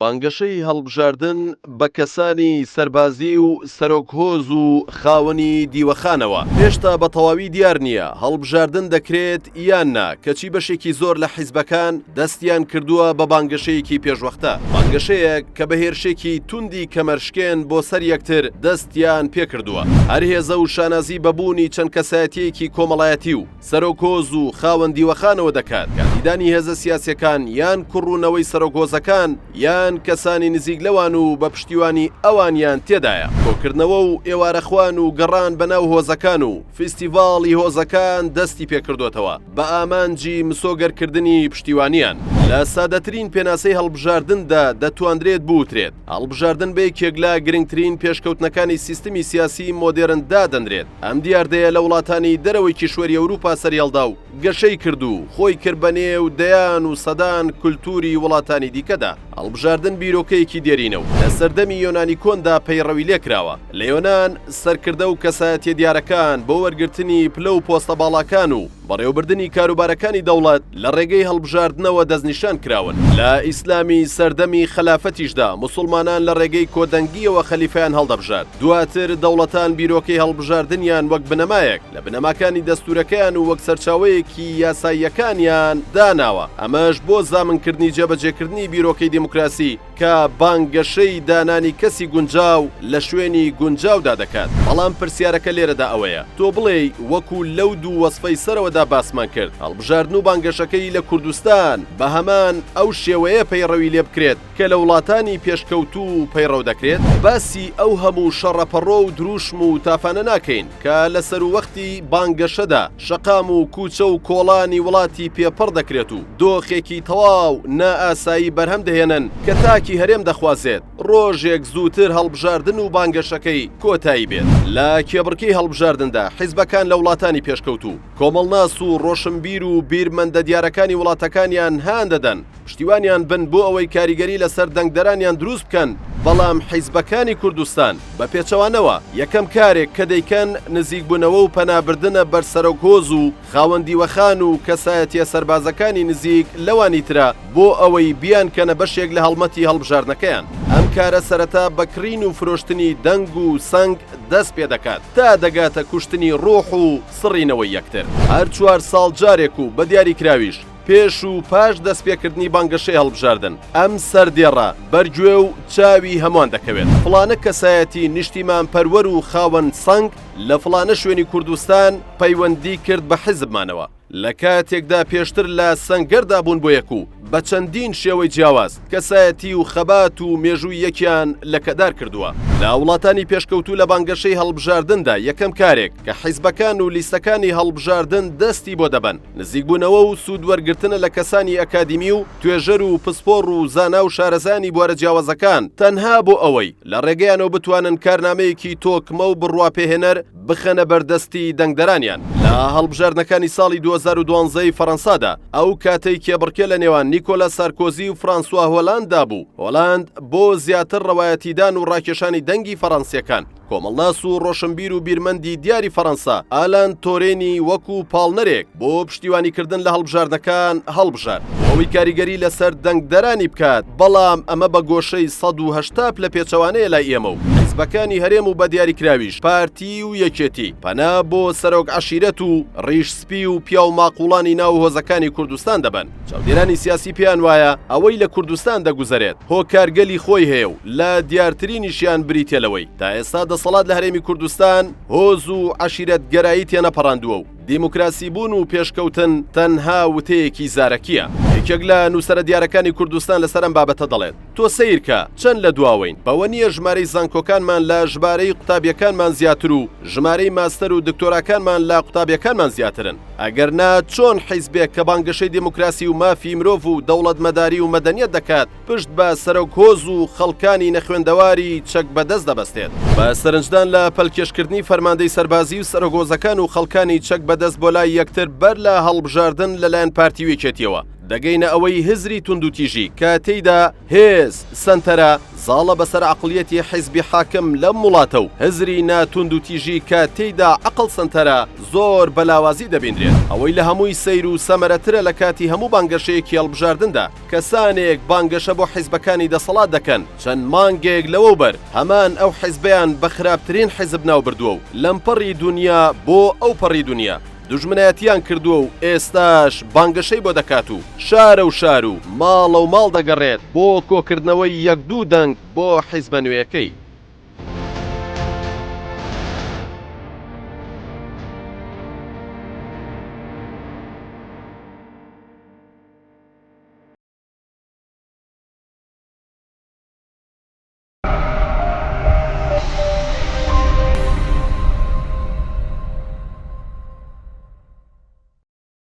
بانگەشەی هەڵبژاردن بە کەسانی سەربازی و سەرۆکهۆز و خاوەنی دیوەخانەوە هێشتا بە تەواوی دیار نییە هەڵبژاردن دەکرێت یان نا کەچی بەشێکی زۆر لە حیزبەکان دەستیان کردووە بە بانگەشەیەکی پێشوەختە بانگەشەیەک کە بە هێرشێکی توندی کەمەرشکێن بۆ سەر یەکتر دەستیان پێکردووە هەر هێزە و شانازی بەبوونی چەند کەسایەتیەکی کۆمەڵایەتی و سەرۆکهۆز و خاوەن دیوەخانەوە دەکات کاندیدانی هێزە سیاسیەکان یان کوڕوونەوەی سەرۆکهۆزەکان یان کەسانی نزیک لەوان و بە پشتیوانی ئەوانیان تێدایە کۆکردنەوە و ئێوارەخوان و گەڕان بەناو هۆزەکان و فیستیڤاڵی هۆزەکان دەستی پێکردوێتەوە بە ئامانجی مسۆگەرکردنی پشتیوانیان لە سادەترین پێناسەی هەڵبژاردندا دەتوانرێت بوترێت هەڵبژاردن بە یەکێک لە گرنگترین پێشکەوتنەکانی سیستمی سیاسی مۆدێرن دادەنرێت ئەم دیاردەیە لە وڵاتانی دەرەوەی کیشوەری ئەوروپا سەریەڵدا و گەشەی کردو خۆی کرد بە نێو دەیان و سەدان کولتوری وڵاتانی دیکەدا هەڵبژاردن بیرۆکەیەکی دێرینە و لە سەردەمی یۆنانی کۆندا پەیڕەوی لێکراوە لە یۆنان سەرکردە و کەسایەتیە دیارەکان بۆ وەرگرتنی پلە و پۆستە باڵاکان و بەڕێوەبردننی کاروبارەکانی دەوڵەت لە ڕێگەی هەڵبژاردنەوە دەستنیشان کراون لە ئیسلامی سەردەمی خلافەتیشدا موسڵمانان لە ڕێگەی کۆدەنگیەوە خەلیفەیان هەڵدەبژات دواتر دەوڵەتان بیرۆکەی هەڵبژاردنیان وەک بنەمایەک لە بنەماکانی دەستورەکەیان و وەک سەرچاوەیەکی یاساییەکانیان داناوە ئەمەش بۆ زامنکردنی جێبەجێکردنی بیرۆکەی دیموکراسی کە بانگەشەی دانانی کەسی گونجاو لە شوێنی گونجاودا دەکات بەڵام پرسیارەکە لێرەدا ئەوەیە تۆ بڵێ وەکو لەو دوو وەسفەی سەرەوەدا باسمان کرد هەڵبژاردن و بانگەشەکەی لە کوردستان بە هەمان ئەو شێوەیە پەیڕەوی لێ بکرێت کە لە وڵاتانی پێشکەوتوو پەیڕەو دەکرێت باسی ئەو هەموو شەڕەپەڕۆ و دروشم و تافانە ناکەین کە لە سەرووەختی بانگەشەدا شەقام و کوچە و کۆڵانی وڵاتی پێپەڕ دەکرێت و دۆخێکی تەواو نائاسایی بەرهەم دەهێنن کە تاکی هەرێم دەخوازێت ڕۆژێک زووتر هەڵبژاردن و بانگەشەکەی کۆتایی بێت لە کێبڕکەی هەڵبژاردندا حیزبەکان لە وڵاتانی پێشکەوتوو کۆمەڵناس و ڕۆشنبیر و بیرمەندە دیارەکانی وڵاتەکانیان هان دەدەن پشتیوانیان بن بۆ ئەوەی کاریگەری لەسەر دەنگدەرانیان دروست بکەن بەڵام حیزبەکانی کوردستان بە پێچەوانەوە یەکەم کارێک کە دەیکەن نزیکبوونەوە و پەنابردنە بەرسەرۆکهۆز و خاوەندیوەخان و کەسایەتیە سەربازەکانی نزیک لەوانی ترە بۆ ئەوەی بیان کەنە بەشێک لە هەڵمەتی هەڵبژاردنەکەیان ئەم کارە سەرەتا بەکڕین و فرۆشتنی دەنگ و سەنگ دەست پێ دەکات تا دەگاتە کوشتنی ڕۆح و سڕینەوەی یەکتر هەر 4 ساڵ جارێک و بە دیاری کراویش پێش و پاش دەستپێکردنی بانگەشەی هەڵبژاردن ئەم سەردێڕە بەرگوێ و چاوی هەمووان دەکەوێت فڵانە کەسایەتی نیشتیمان پەروەر و خاوەن سەنگ لە فڵانە شوێنی کوردستان پەیوەندی کرد بە حیزبمانەوە لە کاتێکدا پێشتر لە سەنگەردا بوون بۆ یەک و بە چەندین شێوەی جیاواز کەسایەتی و خەبات و مێژووی یەکیان لە کەدار کردووە لە وڵاتانی پێشکەوتوو لە بانگەشەی هەڵبژاردندا یەکەم کارێک کە حیزبەکان و لیستەکانی هەڵبژاردن دەستی بۆ دەبن نزیکبوونەوە و سوودوەرگرتنە لە کەسانی ئەکادیمی و توێژەر و پسپۆڕ و زانا و شارەزانی بوارە جیاوازەکان تەنها بۆ ئەوەی لە ڕێگەیانەوە بتوانن کارنامەیەکی تۆکمە و بڕواپێهێنەر بخەنە بەردەستی دەنگدەرانیان لە هەڵبژاردنەکانی ساڵی 2012 فەڕەنسادا ئەو کاتەی کێبڕکێ لە نێوان نیکۆلا سارکۆزی و فرانسوا هۆلانددا بوو هۆلاند بۆ زیاتر ڕەوایەتیدان و ڕاکێشانی دەنگی فەڕەنسیەکان کۆمەڵناس و ڕۆشنبیر و بیرمەندی دیاری فەڕەنسا ئالان تۆرێنی وەکو پاڵنەرێک بۆ پشتیوانیکردن لە هەڵبژاردنەکان هەڵبژار ئەوەی کاریگەری لەسەر دەنگدەرانی بکات بەڵام ئەمە بە گۆشەی 180 لە پێچەوانەیە لای ئێمە و حیزبەکانی هەرێم و بە دیاریکراویش پارتی و یەکێتی پەنا بۆ سەرۆک عەشیرەت و ڕیشسپی و پیا و ماقوڵانی ناو هۆزەکانی کوردستان دەبن چاودێرانی سیاسی پێیان وایە ئەوەی لە کوردستان دەگوزارێت هۆکارگەلی خۆی هەیە و لە دیارترینیشیان بریتێلەوەی تا ئێستا دەسەڵات لە هەرێمی کوردستان هۆز و عەشیرەت گەرایی تێنەپەڕاندووە و دیموکراسی بوون و پێشکەوتن تەنها وتەیەکی زارەکیە یەکێک لە نووسەرە دیارەکانی کوردستان لەسەر ئەم بابەتە دەڵێت تۆ سەیرکە چەند لە دواوین بەوە نییە ژمارەی زانکۆکانمان لە ژمارەی قوتابیەکانمان زیاتر و ژمارەی ماستەر و دکتۆراکانمان لە قوتابیەکانمان زیاترن ئەگەر نا چۆن حیزبێک کە بانگەشەی دیموکراسی و مافی مرۆڤ و دەوڵەتمەداری و مەدەنیەت دەکات پشت بە سەرۆکهۆز و خەڵکانی نەخوێندەواری چەک بەدەست دەبەستێت بە سەرنجدان لە پەلکێشکردنی فەرماندەی سەربازی و سەرۆکهۆزەکان و خەڵکانی چەک بەدەست بۆ لای یەکتر بەر لە هەڵبژاردن لەلایەن پارتی وێکێتیەوە دەگەینە ئەوەی هزری توندوتیژی کە تێیدا هێز سنتەرە زاڵە بەسەر عقلیەتی حیزبی حاکم لەم وڵاتە و هزری ناتوندوتیژی کە تێیدا عقل سنتەرە زۆر بەلاوازی دەبیندرێت. ئەوەی لە هەمووی سەیر و سەمەرەترە لە کاتی هەموو بانگەشەیەکی هەڵبژاردندا کەسانێک بانگەشە بۆ حیزبەکانی دەسەڵات دەکەن چەند مانگێک لەوەوبەر هەمان ئەو حیزبیان بە خراپترین حیزب ناو بردووە و لەم پەڕی دنیا بۆ ئەو پەڕی دنیا دوژمنایەتیان کردووە و ئێستاش بانگەشەی بۆ دەکات و شارە و شار و ماڵە و ماڵ دەگەڕێت بۆ کۆکردنەوەی یەک دوو دەنگ بۆ حیزبە نوێیەکەی.